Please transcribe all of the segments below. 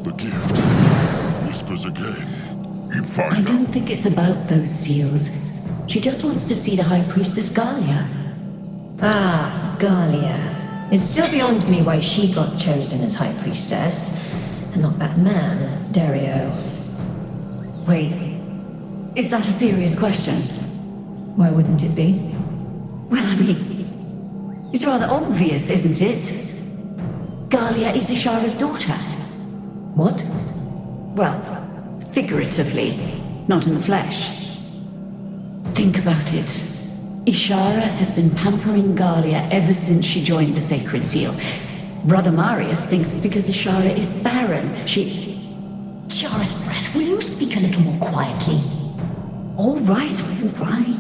The gift whispers again. You find I don't out. think it's about those seals. She just wants to see the High Priestess Galia. Ah, Galia. It's still beyond me why she got chosen as High Priestess, and not that man, Dario. Wait, is that a serious question? Why wouldn't it be? Well, I mean, it's rather obvious, isn't it? Galia is Ishara's daughter. What? Well, figuratively, not in the flesh. Think about it. Ishara has been pampering Galia ever since she joined the Sacred Seal. Brother Marius thinks it's because Ishara is barren. Tiara's breath, will you speak a little more quietly? All right, all right.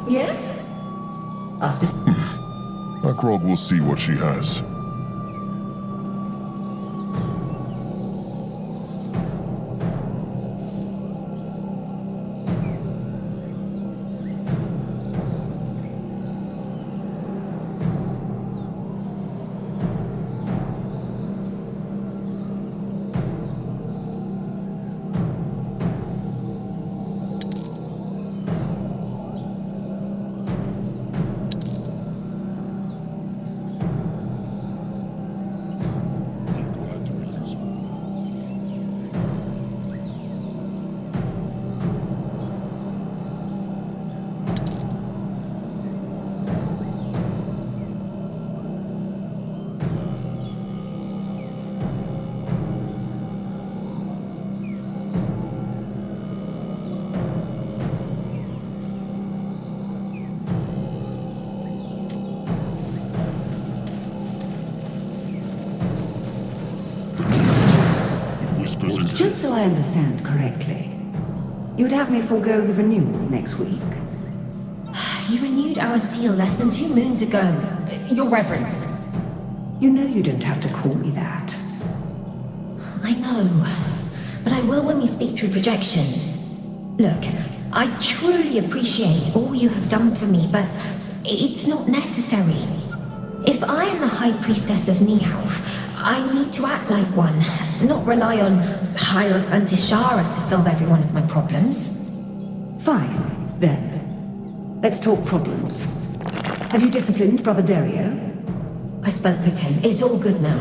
Yes? After... Akrog will see what she has. Just so I understand correctly, you would have me forego the renewal next week? You renewed our seal less than 2 moons ago. Your Reverence. You know you don't have to call me that. I know, but I will when we speak through projections. Look, I truly appreciate all you have done for me, but it's not necessary. If I am the High Priestess of Nihauf, I need to act like one, not rely on Hierophant Ishara to solve every one of my problems. Fine, then. Let's talk problems. Have you disciplined Brother Dario? I spoke with him. It's all good now.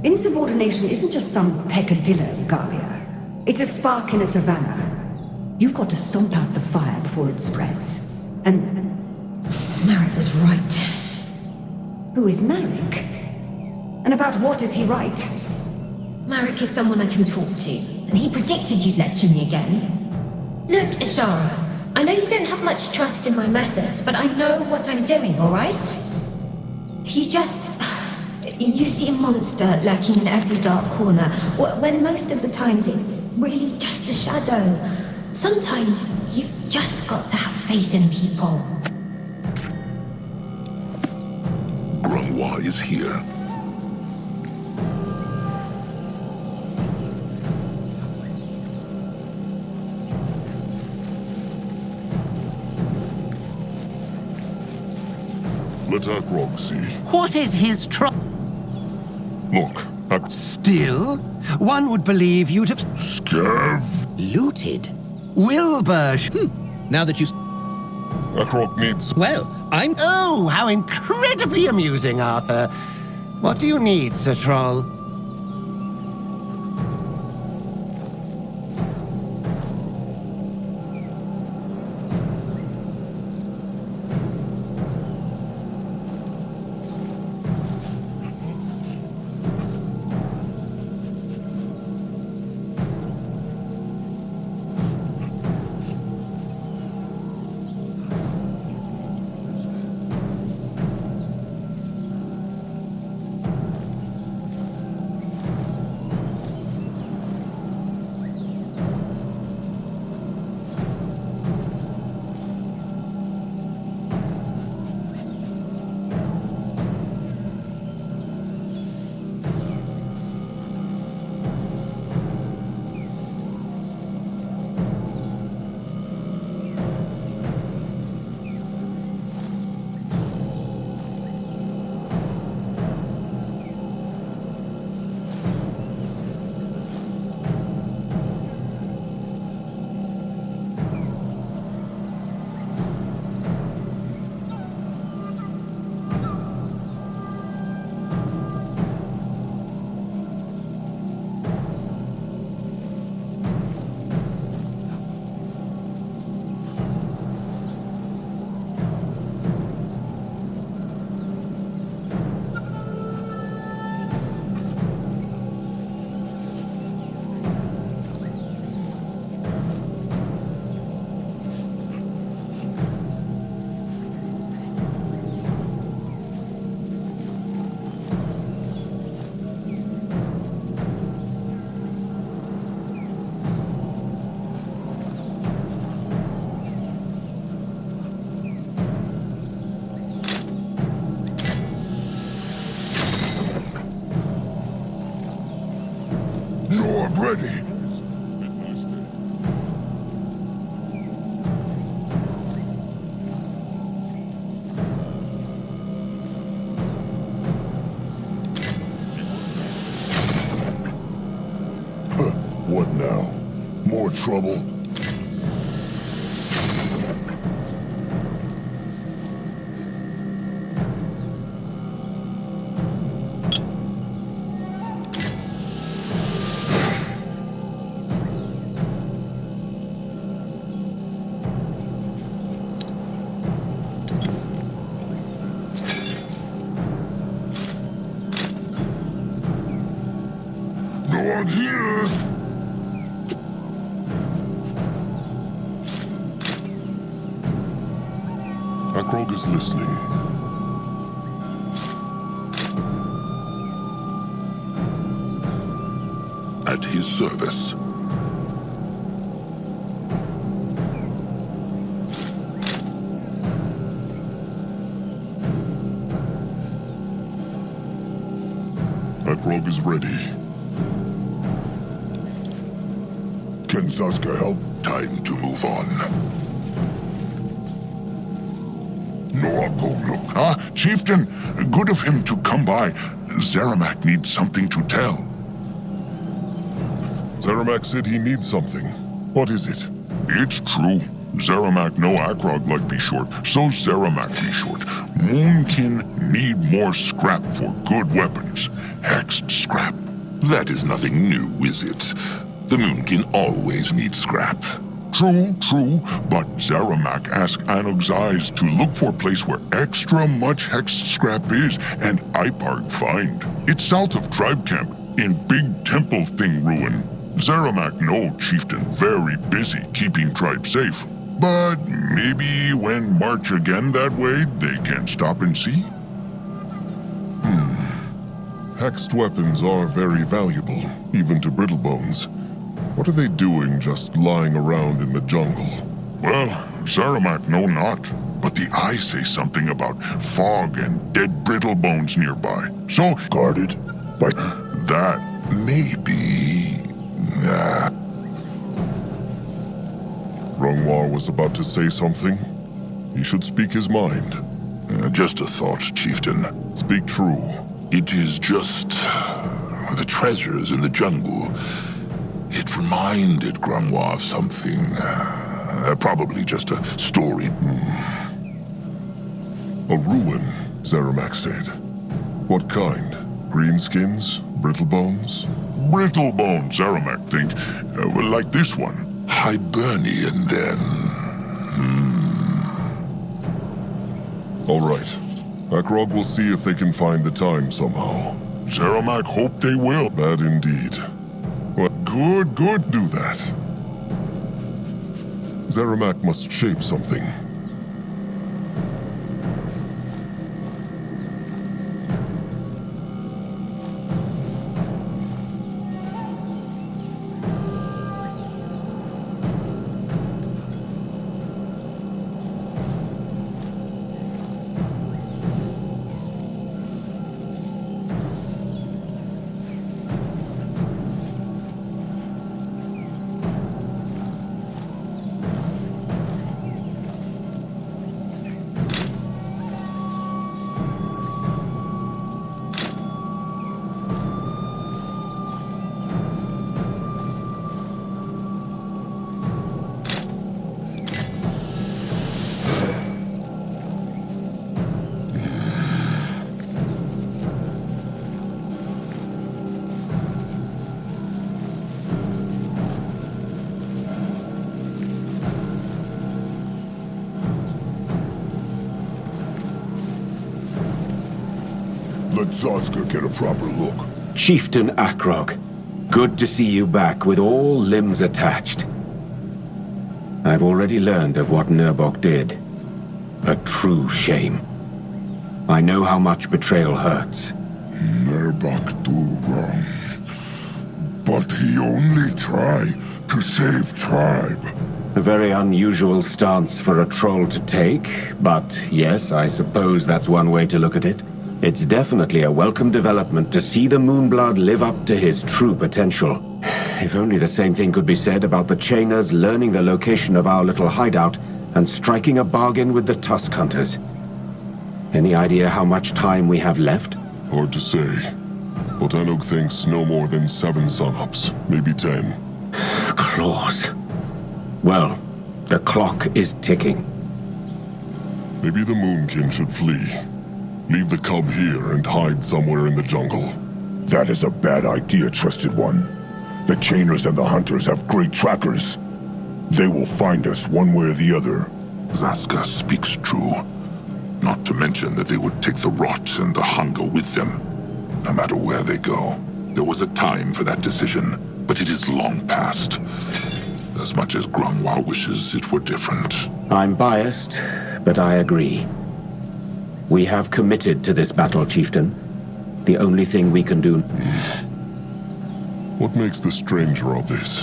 Insubordination isn't just some peccadillo, Galia. It's a spark in a savannah. You've got to stomp out the fire before it spreads. And... Marek was right. Who is Marek? And about what is he right? Marek is someone I can talk to, and he predicted you'd lecture me again. Look, Ishara, I know you don't have much trust in my methods, but I know what I'm doing, alright? You see a monster lurking in every dark corner, when most of the times it's really just a shadow. Sometimes you've just got to have faith in people. Granois is here. Let Akrog see. What is his Look, Still? One would believe you'd have... Scav. Looted? Wilbur... Now that you... Akrog needs... Well, I'm... Oh, how incredibly amusing, Arthur. What do you need, Sir Troll? ready. What now? More trouble? No one here! Akrog is listening. At his service. Akrog is ready. Can Zaska help? Time to move on. No, I'll go look. Ah, Chieftain, good of him to come by. Zeramak needs something to tell. Zeramak said he needs something. What is it? It's true. Zeramak no Akrog like be short, so Zeramak be short. Moonkin need more scrap for good weapons. Hexed scrap. That is nothing new, is it? The Moonkin always need scrap. True, but Zeramak asked Anug's eyes to look for a place where extra much hexed scrap is, and Iparg find. It's south of Tribe Camp, in Big Temple Thing Ruin. Zeramak no Chieftain very busy keeping Tribe safe. But maybe when march again that way, they can stop and see? Hexed weapons are very valuable, even to Brittlebones. What are they doing just lying around in the jungle? Well, Zeramak know not, but the eyes say something about fog and dead Brittlebones nearby. So, guarded, but that may be... Rungwar was about to say something. He should speak his mind. Just a thought, Chieftain. Speak true. It is just... the treasures in the jungle... It reminded Grunwa of something. Probably just a story. A ruin, Zeramak said. What kind? Greenskins? Brittlebones? Brittlebones, Zeramak think. Like this one. Hibernian, then. All right. Akrog will see if they can find the time somehow. Zeramak hope they will. Bad indeed. Well, good, do that. Zeramak must shape something. Let Zaska get a proper look. Chieftain Akrog, good to see you back with all limbs attached. I've already learned of what Nurbok did. A true shame. I know how much betrayal hurts. Nurbok do wrong. But he only tried to save Tribe. A very unusual stance for a troll to take, but yes, I suppose that's one way to look at it. It's definitely a welcome development to see the Moonblood live up to his true potential. If only the same thing could be said about the Chainers learning the location of our little hideout and striking a bargain with the Tusk Hunters. Any idea how much time we have left? Hard to say. But Anuk thinks no more than 7 sun-ups, maybe 10. Claws. Well, the clock is ticking. Maybe the Moonkin should flee. Leave the cub here and hide somewhere in the jungle. That is a bad idea, Trusted One. The Chainers and the Hunters have great trackers. They will find us one way or the other. Zaska speaks true. Not to mention that they would take the rot and the hunger with them, no matter where they go. There was a time for that decision, but it is long past. As much as Grunwa wishes it were different. I'm biased, but I agree. We have committed to this battle, Chieftain. The only thing we can do... What makes the stranger of this?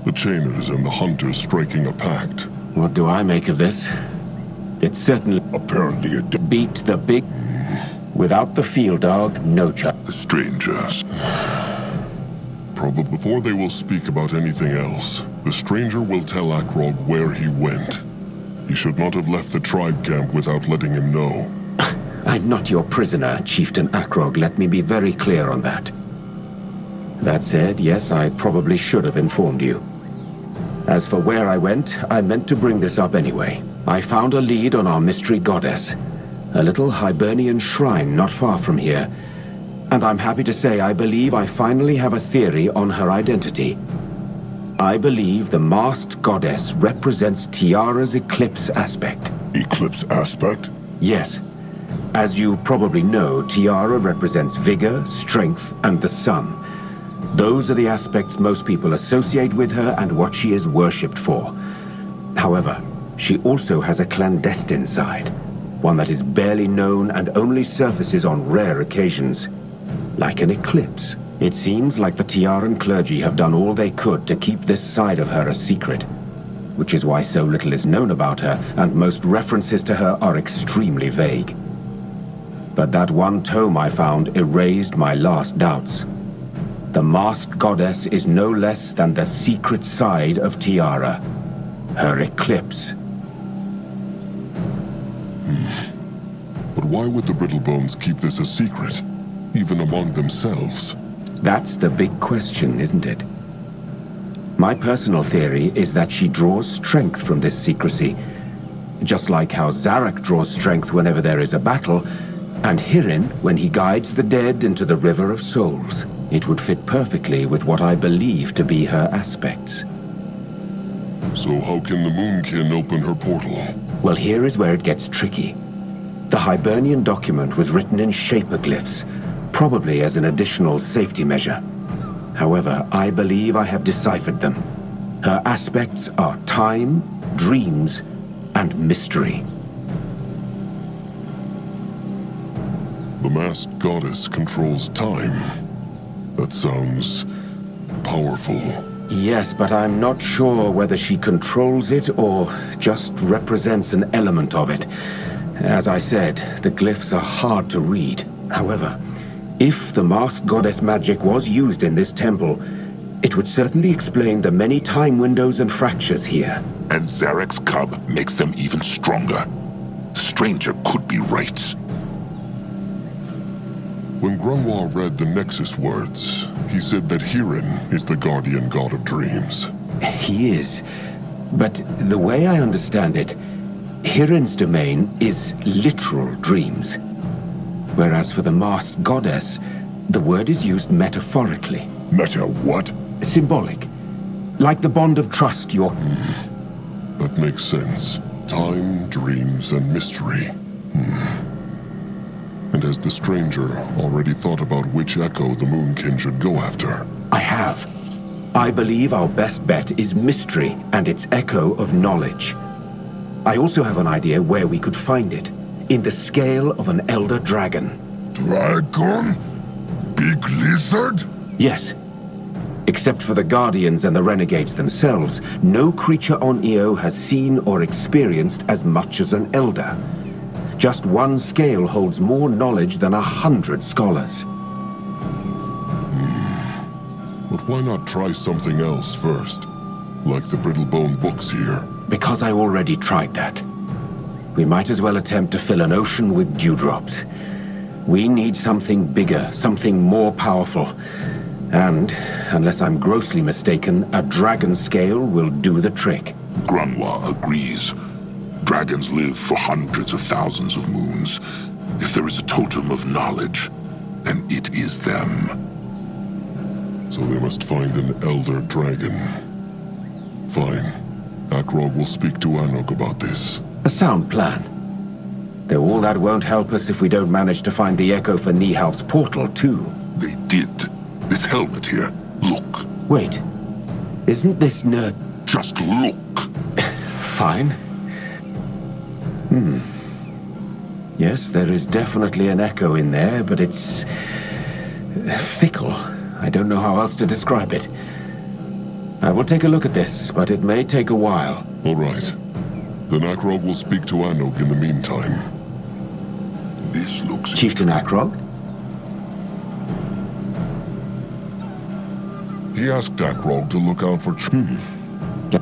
The Chainers and the Hunters striking a pact. What do I make of this? It's certainly... Apparently a beat the big... Without the field dog, no chance. The strangers. Probably before they will speak about anything else, the stranger will tell Akrog where he went. He should not have left the tribe camp without letting him know. I'm not your prisoner, Chieftain Akrog. Let me be very clear on that. That said, yes, I probably should have informed you. As for where I went, I meant to bring this up anyway. I found a lead on our mystery goddess. A little Hibernian shrine not far from here. And I'm happy to say I believe I finally have a theory on her identity. I believe the masked goddess represents Tiara's eclipse aspect. eclipse aspect? Yes. As you probably know, Tiara represents vigor, strength, and the sun. Those are the aspects most people associate with her and what she is worshipped for. However, she also has a clandestine side, one that is barely known and only surfaces on rare occasions. Like an eclipse. It seems like the Tiaran clergy have done all they could to keep this side of her a secret, which is why so little is known about her, and most references to her are extremely vague. But that one tome I found erased my last doubts. The masked goddess is no less than the secret side of Tiara. Her eclipse. But why would the Brittlebones keep this a secret, even among themselves? That's the big question, isn't it? My personal theory is that she draws strength from this secrecy. Just like how Zarek draws strength whenever there is a battle, and Hirin when he guides the dead into the River of Souls. It would fit perfectly with what I believe to be her aspects. So how can the Moonkin open her portal? Well, here is where it gets tricky. The Hibernian document was written in shaperglyphs, probably as an additional safety measure. However, I believe I have deciphered them. Her aspects are time, dreams, and mystery. The masked goddess controls time. That sounds powerful. Yes, but I'm not sure whether she controls it or just represents an element of it. As I said, the glyphs are hard to read. However, if the masked goddess magic was used in this temple, it would certainly explain the many time windows and fractures here. And Zarek's cub makes them even stronger. The stranger could be right. When Grunwa read the Nexus words, he said that Hirin is the guardian god of dreams. He is. But the way I understand it, Hirin's domain is literal dreams. Whereas for the masked goddess, the word is used metaphorically. Meta what? Symbolic. Like the bond of trust you're... That makes sense. Time, dreams, and mystery. And has the stranger already thought about which echo the Moonkin should go after? I have. I believe our best bet is mystery and its echo of knowledge. I also have an idea where we could find it. In the scale of an elder dragon. Dragon? Big lizard? Yes. Except for the Guardians and the Renegades themselves, no creature on Io has seen or experienced as much as an elder. Just one scale holds more knowledge than 100 scholars. But why not try something else first? Like the Brittlebone books here. Because I already tried that. We might as well attempt to fill an ocean with dewdrops. We need something bigger, something more powerful. And, unless I'm grossly mistaken, a dragon scale will do the trick. Grunwa agrees. Dragons live for hundreds of thousands of moons. If there is a totem of knowledge, then it is them. So they must find an elder dragon. Fine. Akrog will speak to Anuk about this. A sound plan. Though all that won't help us if we don't manage to find the echo for Nihal's portal, too. They did. This helmet here. Look. Wait. Isn't this nerd... Just look. Fine. Yes, there is definitely an echo in there, but it's... fickle. I don't know how else to describe it. I will take a look at this, but it may take a while. All right. Then Akrog will speak to Anuk in the meantime. This looks... Chieftain Akrog? He asked Akrog to look out for...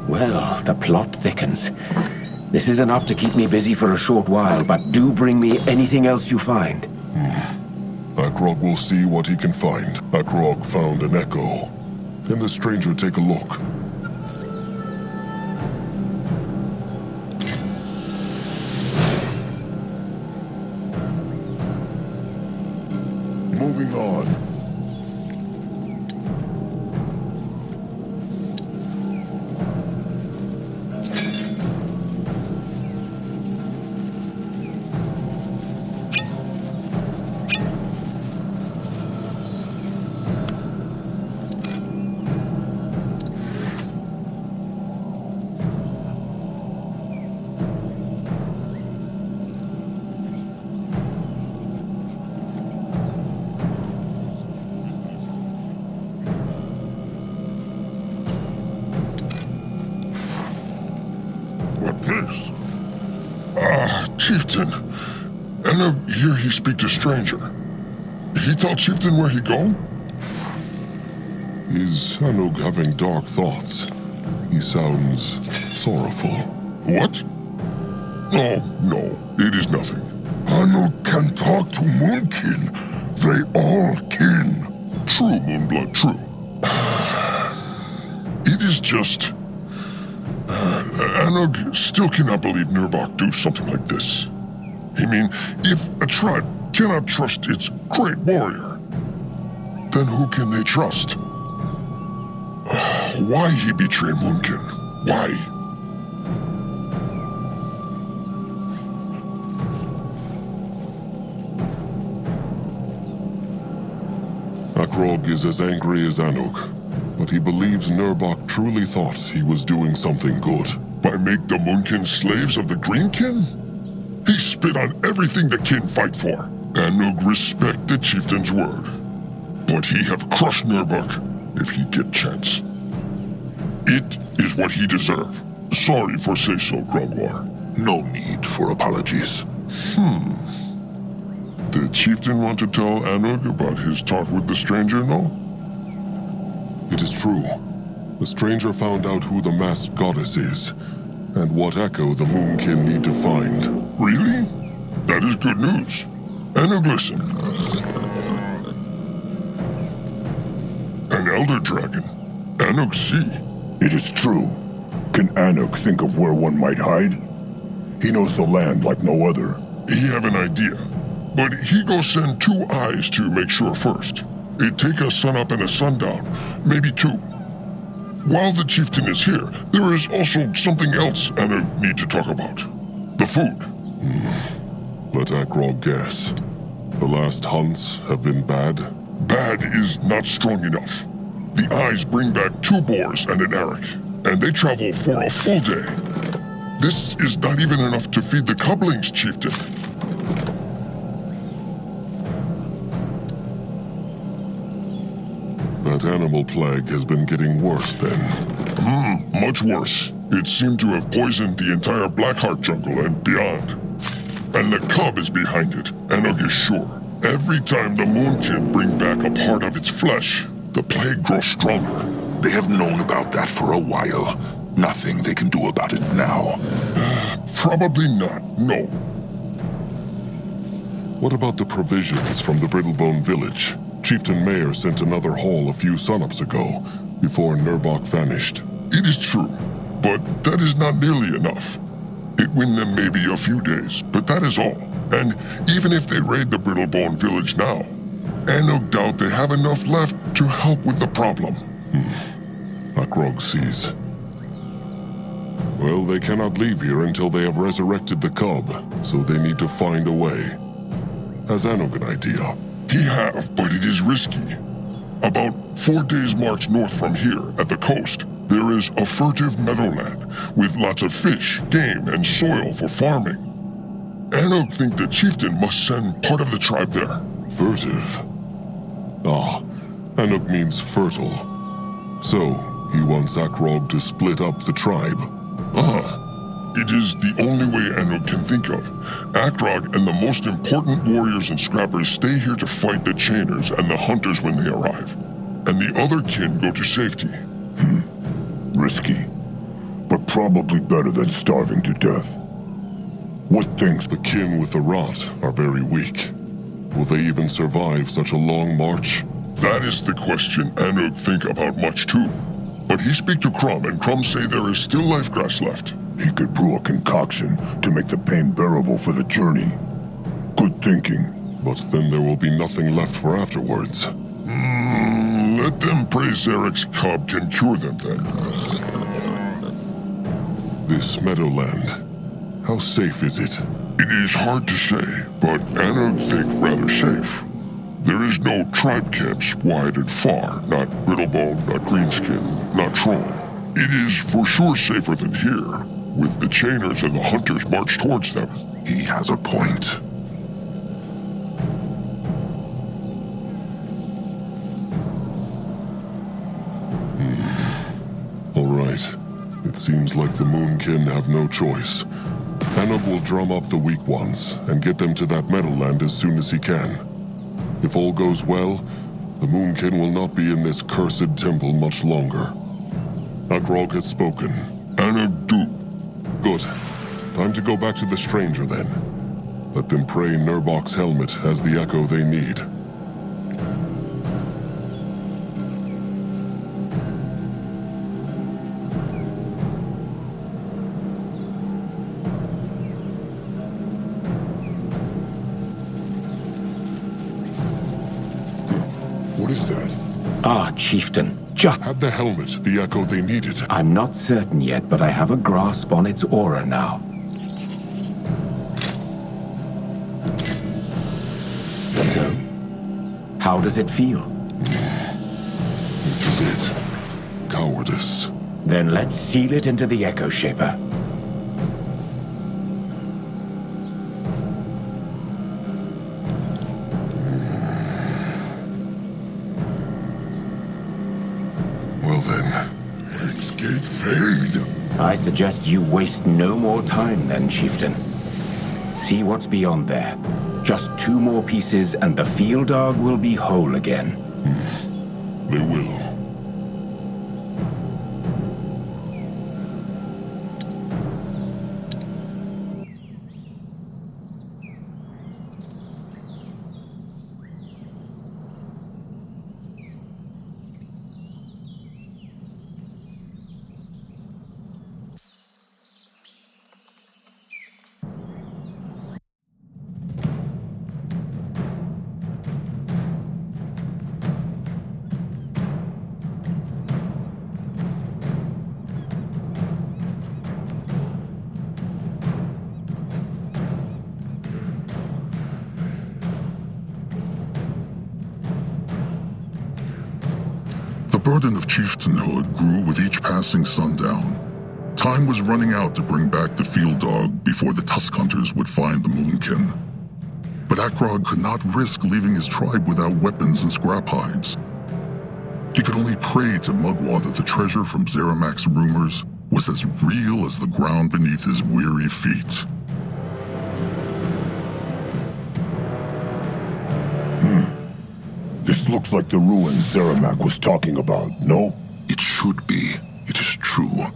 Well, the plot thickens. This is enough to keep me busy for a short while, but do bring me anything else you find. Akrog will see what he can find. Akrog found an echo. Can the stranger take a look? Moving on. This? Chieftain. And here he speak to stranger. He tell Chieftain where he go? Is Anuk having dark thoughts? He sounds sorrowful. What? Oh, no, it is nothing. Anuk can talk to Moonkin. They all kin. True, Moonblood, true. It is just... Anuk still cannot believe Nurbok do something like this. I mean, if a tribe cannot trust its great warrior, then who can they trust? Why he betray Moonkin? Why? Akrog is as angry as Anuk. But he believes Nurbok truly thought he was doing something good. By make the Moonkin slaves of the Greenkin? He spit on everything the kin fight for. Anuk respect the chieftain's word. But he have crushed Nurbok if he get chance. It is what he deserve. Sorry for say so, Grungwar. No need for apologies. The chieftain want to tell Anuk about his talk with the stranger, no? It is true. The stranger found out who the masked goddess is, and what echo the Moonkin need to find. Really? That is good news. Anuk, listen. An elder dragon. Anuk see. It is true. Can Anuk think of where one might hide? He knows the land like no other. He have an idea, but he go send 2 eyes to make sure first. It take a sunup and a sundown, maybe 2. While the chieftain is here, there is also something else Anuk need to talk about. The food. Let Akrog guess. The last hunts have been bad? Bad is not strong enough. The eyes bring back 2 boars and an eric, and they travel for a full day. This is not even enough to feed the cublings, chieftain. That animal plague has been getting worse then. Much worse. It seemed to have poisoned the entire Blackheart jungle and beyond. And the cub is behind it, Anug is sure. Every time the Moonkin bring back a part of its flesh, the plague grows stronger. They have known about that for a while. Nothing they can do about it now. Probably not, no. What about the provisions from the Brittlebone village? Chieftain Mayer sent another haul a few sunups ago, before Nurbok vanished. It is true, but that is not nearly enough. It win them maybe a few days, but that is all. And even if they raid the Brittlebone village now, Anug doubt they have enough left to help with the problem. Akrog sees. Well, they cannot leave here until they have resurrected the cub, so they need to find a way. Has Anug an idea? He have, but it is risky. About 4 days' march north from here, at the coast, there is a furtive meadowland with lots of fish, game, and soil for farming. Anug think the chieftain must send part of the tribe there. Furtive? Ah, Anug means fertile. So, he wants Akrog to split up the tribe. It is the only way Anug can think of. Akrog and the most important warriors and scrappers stay here to fight the chainers and the hunters when they arrive. And the other kin go to safety. Risky, but probably better than starving to death. What things? The kin with the rot are very weak. Will they even survive such a long march? That is the question Anug think about much too. But he speak to Crumb, and Crumb say there is still life grass left. He could brew a concoction to make the pain bearable for the journey. Good thinking. But then there will be nothing left for afterwards. Let them pray Zarek's cub can cure them then. This meadowland, how safe is it? It is hard to say, but Anug think rather safe. There is no tribe camps wide and far, not Brittlebone, not Greenskin, not Troll. It is for sure safer than here, with the chainers and the hunters march towards them. He has a point. All right. It seems like the Moonkin have no choice. Anug will drum up the weak ones and get them to that meadowland as soon as he can. If all goes well, the Moonkin will not be in this cursed temple much longer. Akrog has spoken. Anug do. Good. Time to go back to the stranger then. Let them pray Nurbok's helmet has the echo they need. What is that? Ah, Chieftain. Just... Had the helmet the echo they needed? I'm not certain yet, but I have a grasp on its aura now. So, how does it feel? This is it. Cowardice. Then let's seal it into the Echo Shaper. Well then, let's get fade. I suggest you waste no more time then, Chieftain. See what's beyond there. Just 2 more pieces and the field dog will be whole again. They will. The burden of chieftainhood grew with each passing sundown. Time was running out to bring back the field dog before the tusk hunters would find the Moonkin. But Akrog could not risk leaving his tribe without weapons and scrap hides. He could only pray to Mugwa that the treasure from Zeramak's rumors was as real as the ground beneath his weary feet. looks like the ruins Zeramak was talking about, no? It should be. It is true.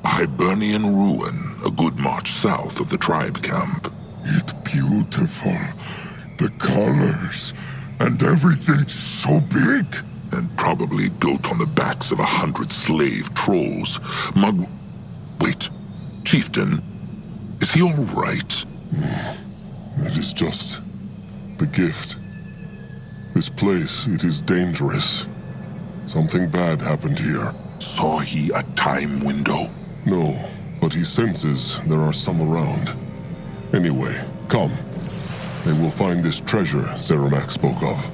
A Hibernian ruin, a good march south of the tribe camp. It's beautiful. The colors. And everything's so big. And probably built on the backs of 100 slave trolls. Wait. Chieftain, is he all right? It is just the gift. This place, it is dangerous. Something bad happened here. Saw he a time window? No, but he senses there are some around. Anyway, come. And we'll find this treasure Zeramak spoke of.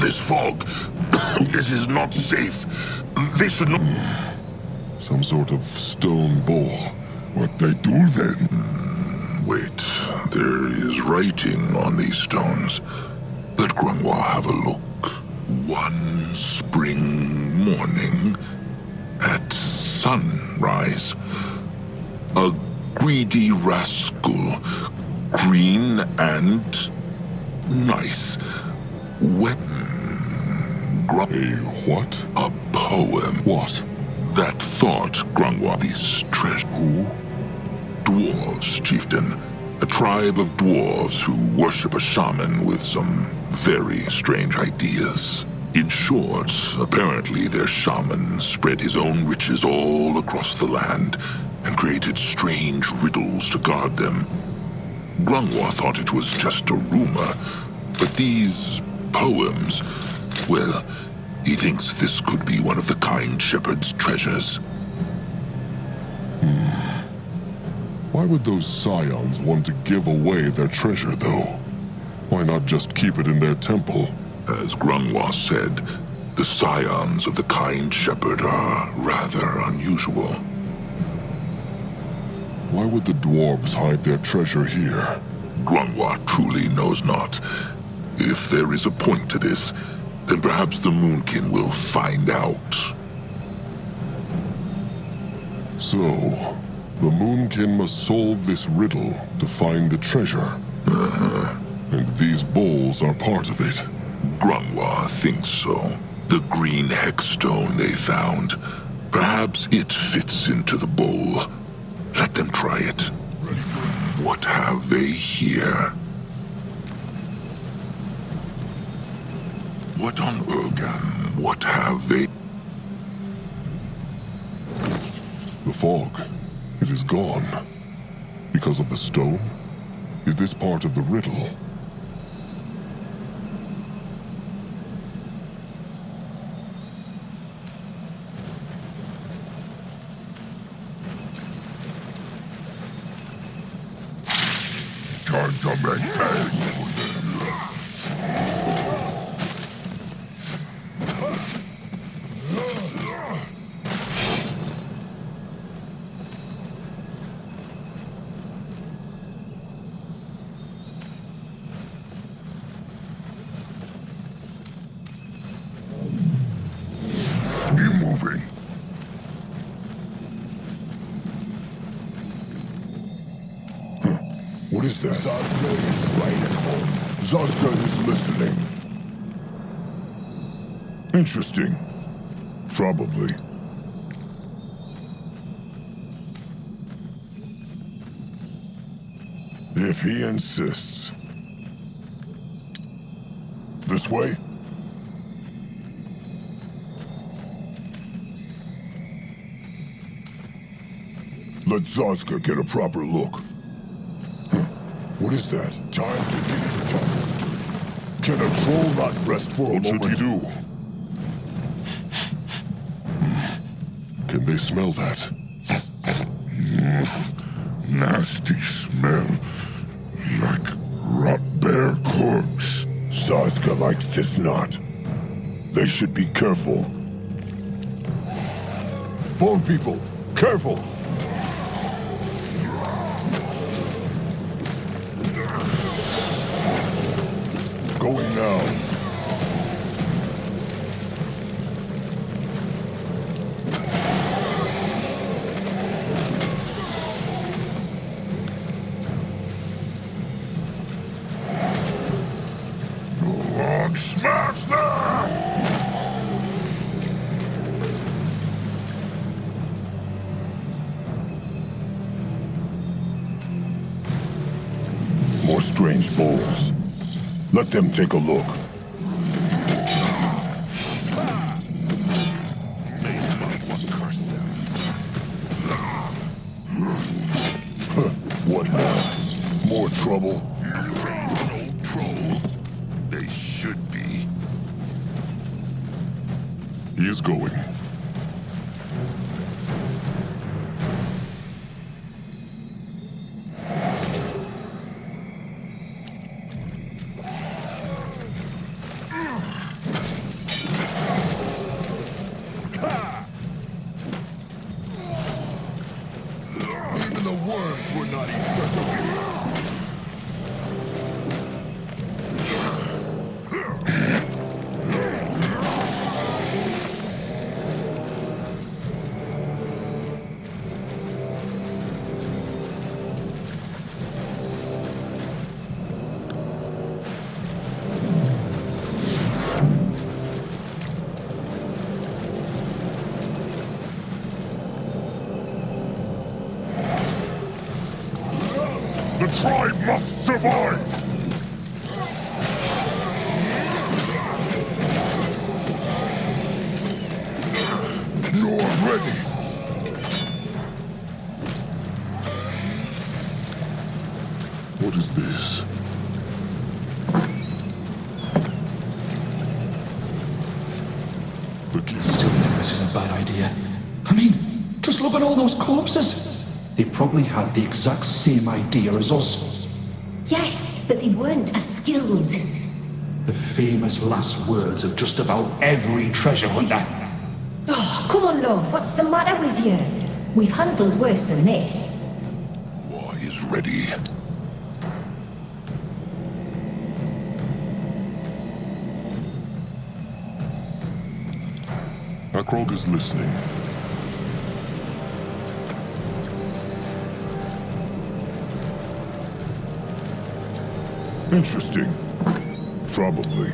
This fog. This is not safe. They should not... Some sort of stone ball. What they do then? Wait, there is writing on these stones. Let Grungwa have a look. One spring morning, at sunrise, a greedy rascal, green and nice, wet. A what? A poem. What? That thought, Grungwa, these treasure. Who? Dwarves, chieftain. A tribe of dwarves who worship a shaman with some very strange ideas. In short, apparently their shaman spread his own riches all across the land and created strange riddles to guard them. Grungwa thought it was just a rumor, but these poems, well, he thinks this could be one of the kind shepherd's treasures. Why would those scions want to give away their treasure, though? Why not just keep it in their temple? As Grungwa said, the scions of the kind shepherd are rather unusual. Why would the dwarves hide their treasure here? Grungwa truly knows not. If there is a point to this, then perhaps the Moonkin will find out. So, the Moonkin must solve this riddle to find the treasure. And these bowls are part of it. Grungwa thinks so. The green hexstone they found. Perhaps it fits into the bowl. Let them try it. What have they here? What on Urgan? What have they? The fog. It is gone. Because of the stone? Is this part of the riddle? Time to make hay. Be moving. What is that? Zazga is right at home. Zazga is listening. Interesting. Probably. If he insists. This way? Let Zazga get a proper look. What is that? Time to get his justice. Can a troll not rest for a moment? What should he do? Can they smell that? Nasty smell. Like rot bear corpse. Zazga likes this knot. They should be careful. Bone people, careful! Going now. More strange bowls. Let them take a look. What now? More trouble? No trouble. They should be. He is going. Even the worms would not eat such a beast. The tribe must survive! You're ready. What is this? The gift. Still think this is a bad idea. I mean, just look at all those corpses. They probably had the exact same idea as us. Yes, but they weren't as skilled. The famous last words of just about every treasure hunter. Oh, come on, love. What's the matter with you? We've handled worse than this. War is ready. Akrog is listening. Interesting. Probably.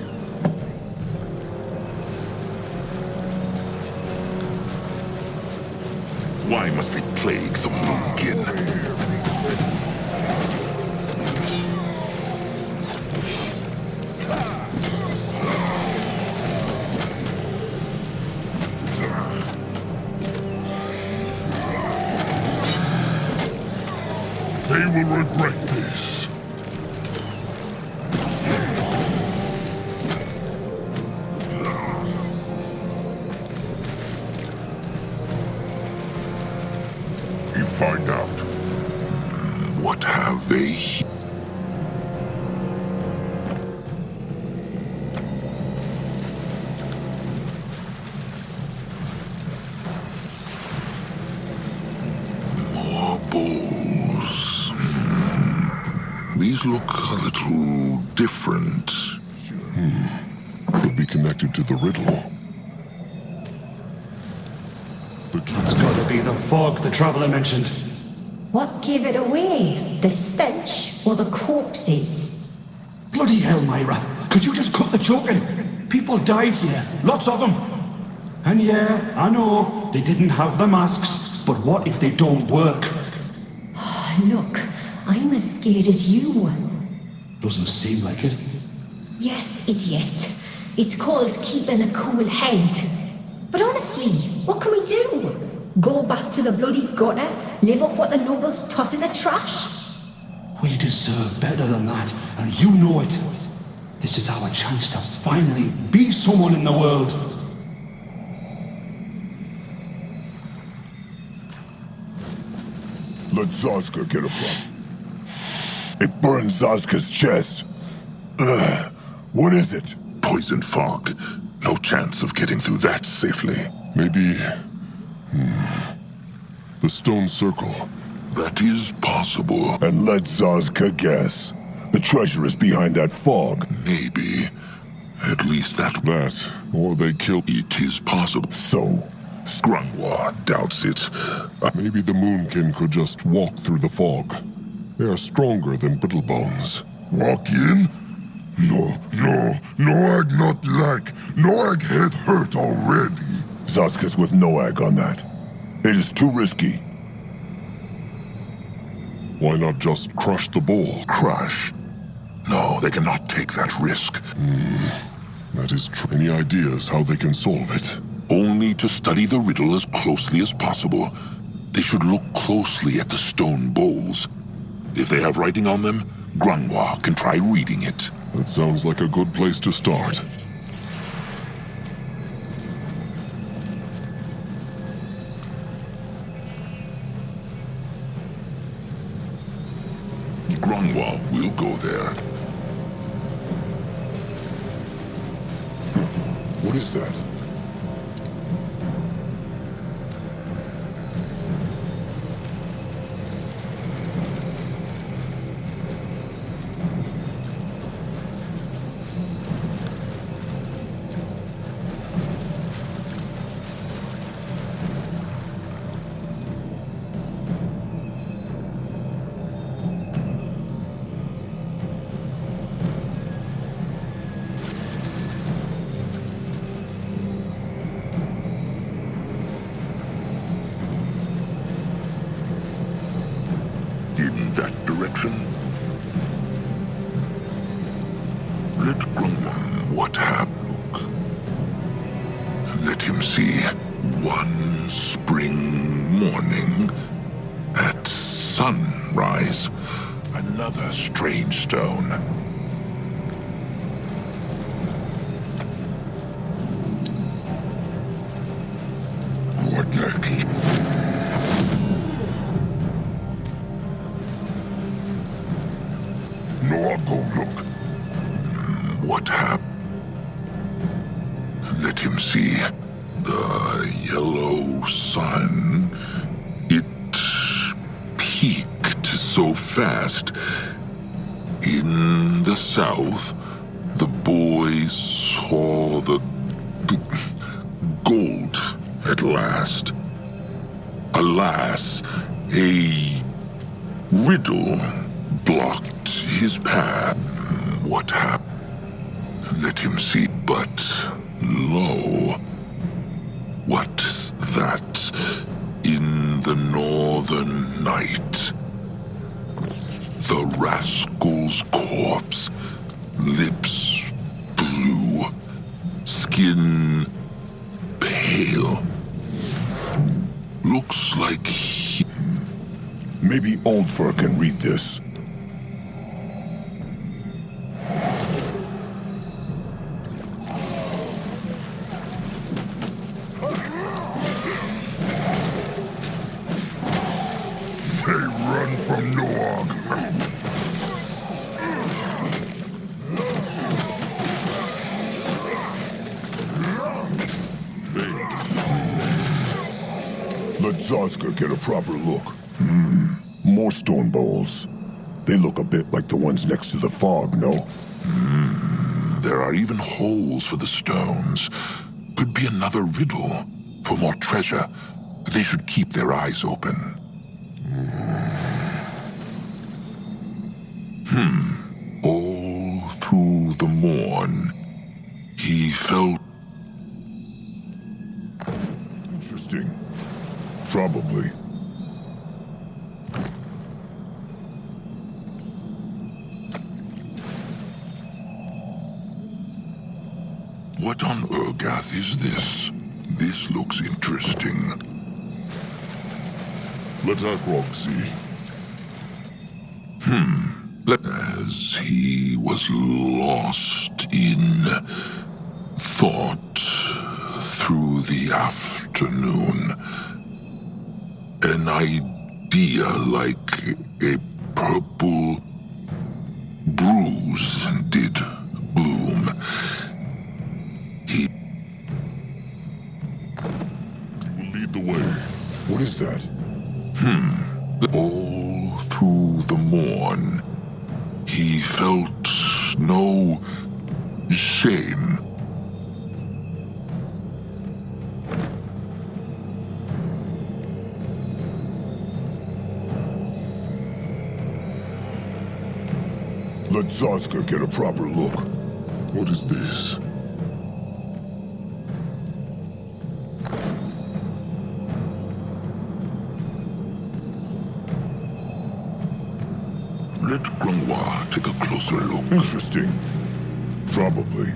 Why must they plague the Moonkin? They will regret this. You find out. What have they? More bowls. These look a little different. Could be connected to the riddle. The It's key. gotta be the fog the traveler mentioned. What gave it away? The stench or the corpses? Bloody hell, Myra. Could you just cut the joking? People died here. Lots of them. And yeah, I know, they didn't have the masks. But what if they don't work? Look, I'm as scared as you. Doesn't seem like it. Yes, idiot. It's called keeping a cool head. But honestly, what can we do? Go back to the bloody gutter? Live off what the nobles toss in the trash? We deserve better than that, and you know it. This is our chance to finally be someone in the world. Let Zazka get a prop. It burns Zazka's chest. Ugh. What is it? Poison fog. No chance of getting through that safely. Maybe. The stone circle. That is possible. And let Zazka guess. The treasure is behind that fog. Maybe. At least that. That, or they kill. It is possible. So, Grunwa doubts it. Maybe the Moonkin could just walk through the fog. They are stronger than Brittlebones. walk in? No, Noag not like. Noag head hurt already. Zaska's with Noag on that. It is too risky. Why not just crush the bowl? Crush. they cannot take that risk. That is true. Any ideas how they can solve it? Only to study the riddle as closely as possible. They should look closely at the stone bowls. If they have writing on them, Grunwa can try reading it. That sounds like a good place to start. Grunwa will go there. What is that? In that direction. Let Grunwan what have look. Let him see one spring morning at sunrise another strange stone. What next? No, I'll go look. What happened? Let him see the yellow sun. It peaked so fast. In the south, the boy saw the gold at last. Alas, a riddle blocked his path. What happened? Let him see, but lo, what's that in the northern night? The rascal's corpse, lips blue, skin pale. Looks like he... Maybe Oldfur can read this. They run from Noog. Let Zazka get a proper look. More stone bowls. They look a bit like the ones next to the fog, no? There are even holes for the stones. Could be another riddle. For more treasure, they should keep their eyes open. All through the morn, he felt... Interesting. Probably. What on Urgath is this? This looks interesting. Let Akrog see. As he was lost in thought through the afternoon, an idea like a purple bruise did bloom. He Will lead the way. What is that? all through the morn, he felt no shame. Let Zazka get a proper look. What is this? Let Grenoir take a closer look. Interesting. Probably.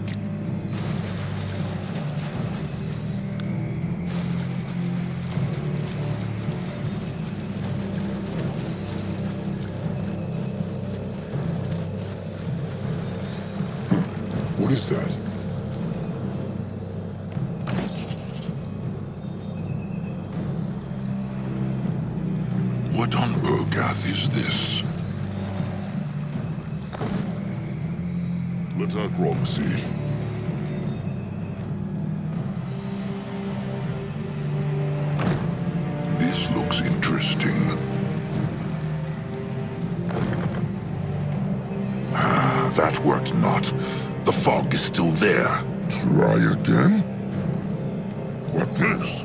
What is that? What on Urgath is this? Let Akrog see. This looks interesting. Ah, that worked not. The fog is still there. Try again? What this?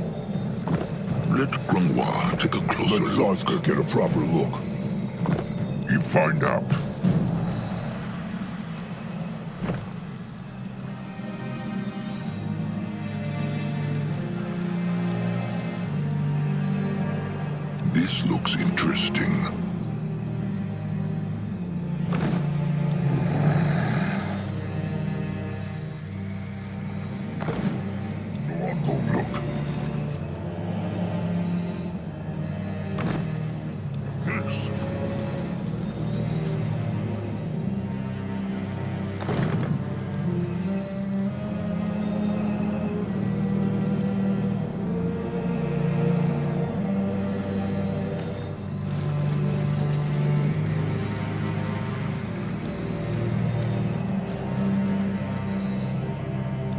Let Grenoir take a closer Let look. Zazka get a proper look. You find out. This looks interesting. Go on, go look. This.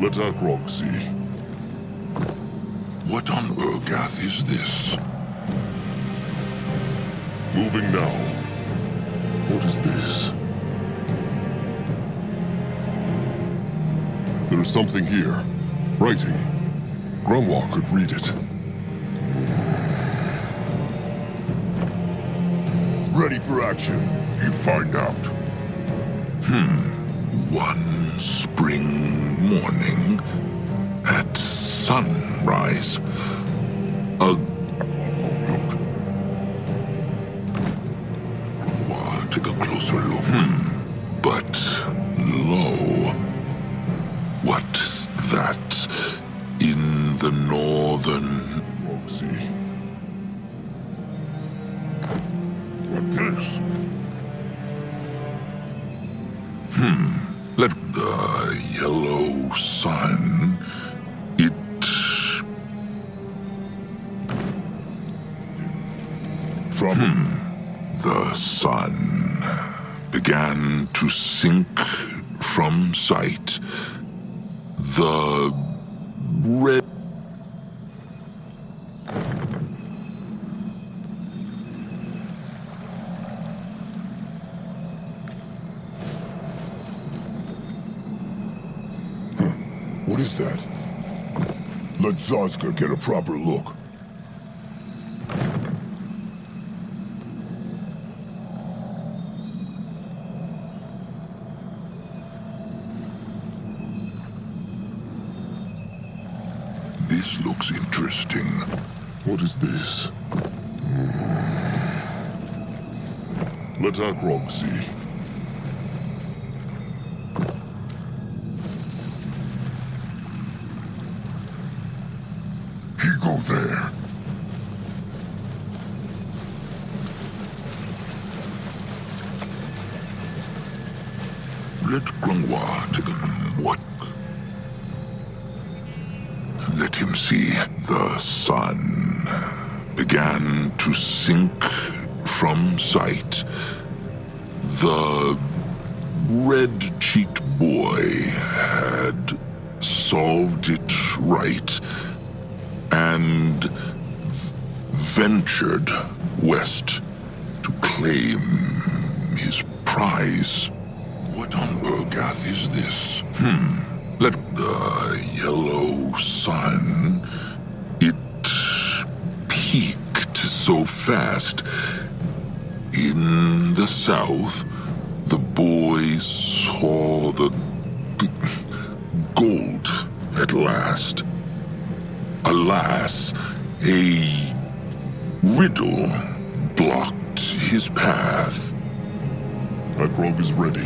Let Akrog see. What on Urgath is this? Moving now. What is this? There is something here. Writing. Grenoir could read it. Ready for action. You find out. One spring morning at sunrise, a Look. Grenoir took a closer look. But lo, what's that in the northern? See. What this? Let the yellow sun, it From the sun began to sink from sight. The red What is that? Let Zazka get a proper look. This looks interesting. What is this? Let Akrog see. He go there. Let Grenoir take a what? Let him see. The sun began to sink from sight. The red-cheeked boy had solved it right and ventured west to claim his prize. What on Urgath is this? Let the yellow sun, it peaked so fast. In the south, the boy saw the gold at last. Alas, a riddle blocked his path. Akrog is ready.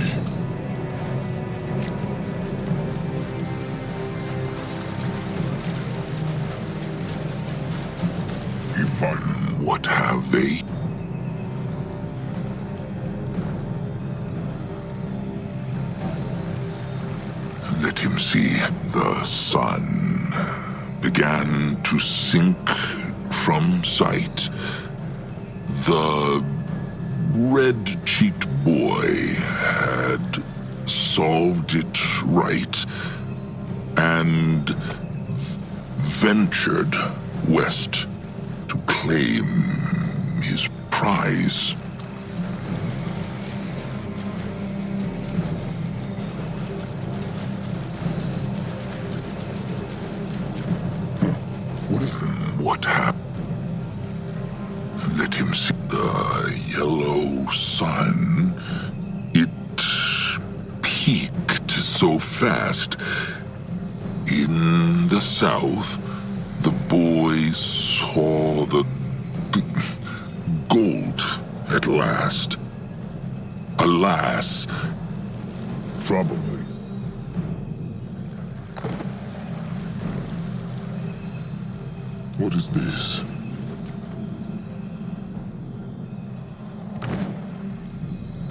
If I... What have they? Let him see. The sun began to sink from sight. The red-cheeked boy had solved it right and ventured west to claim his prize. What is that? What happened? Let him see the yellow sun. It peaked so fast. In the south, the boy saw the gold at last. Alas, Probably. What is this?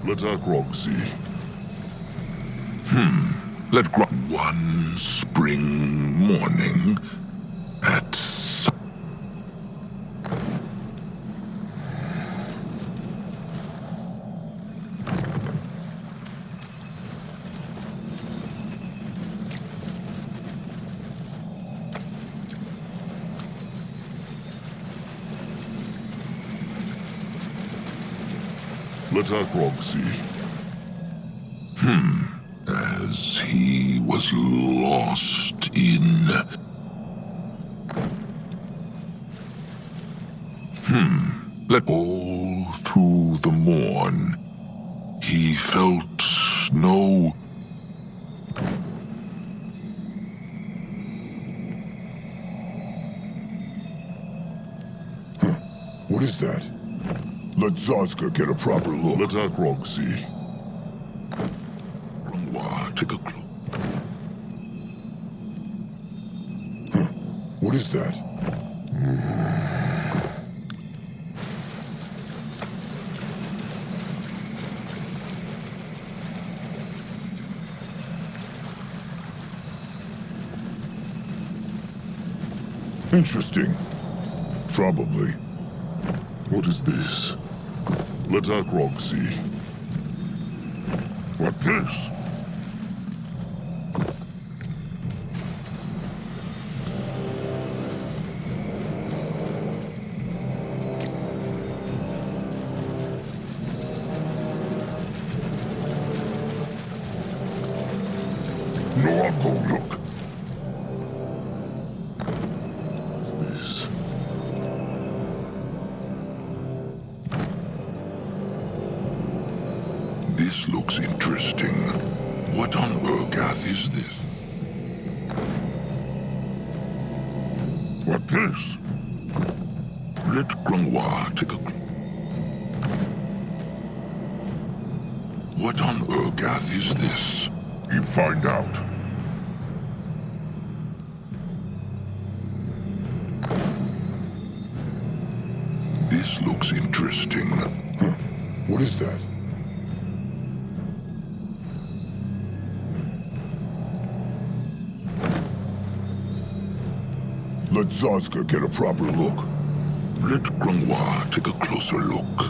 Let Akrog see. let one spring morning at Let Akrog see. as he was lost in... Let all through the morn, he felt no... What is that? Let Zazka get a proper look. Let Akrog see. Grungwa, take a look. What is that? Interesting. Probably. What is this? Let Akrog see. What this? No, I'll go look. What is this? This looks interesting. What on Urgath is this? What this? Let Grungwa take a look. What on Urgath is this? You find out. This looks interesting. What is that? Let Zazka get a proper look. Let Grungwa take a closer look.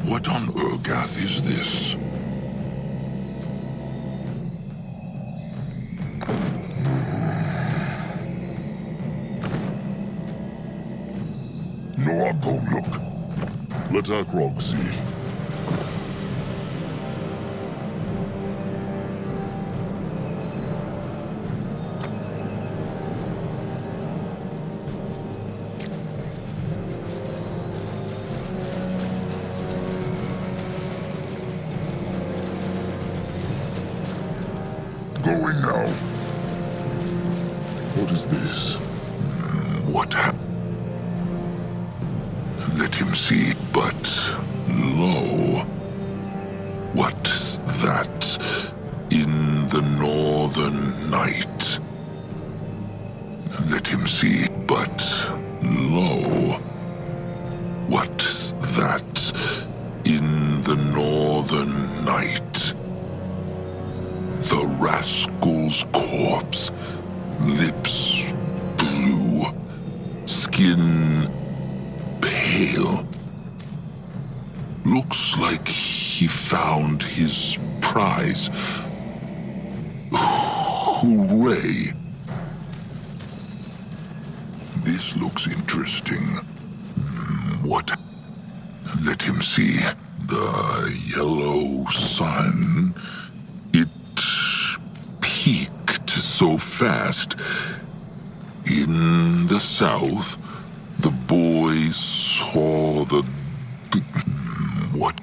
What on Urgath is this? No, I'll go look. Let Akrog see. Going now. What is this? What happened? Let him see, but lo, What's that in the northern night? Let him see, but lo, what's that in the northern night? The rascal's corpse, lips blue, skin pale. Looks like he found his prize. Hooray! This looks interesting. What? Let him see. The yellow sun. It peaked so fast. In the south, the boy saw the... What?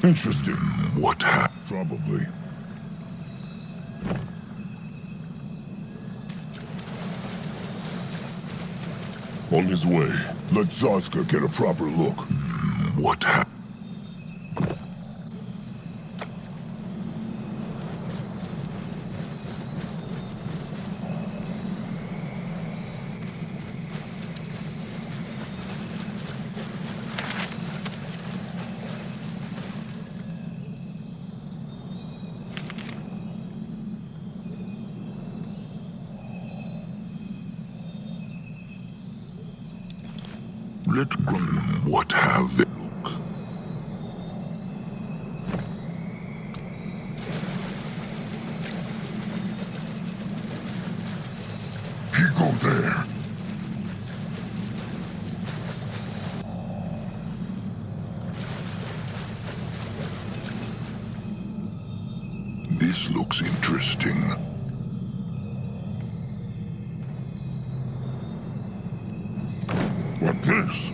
Interesting. What happened? Probably. On his way. Let Zaska get a proper look. What happened? Let what have they look? He go there. This looks interesting. What this?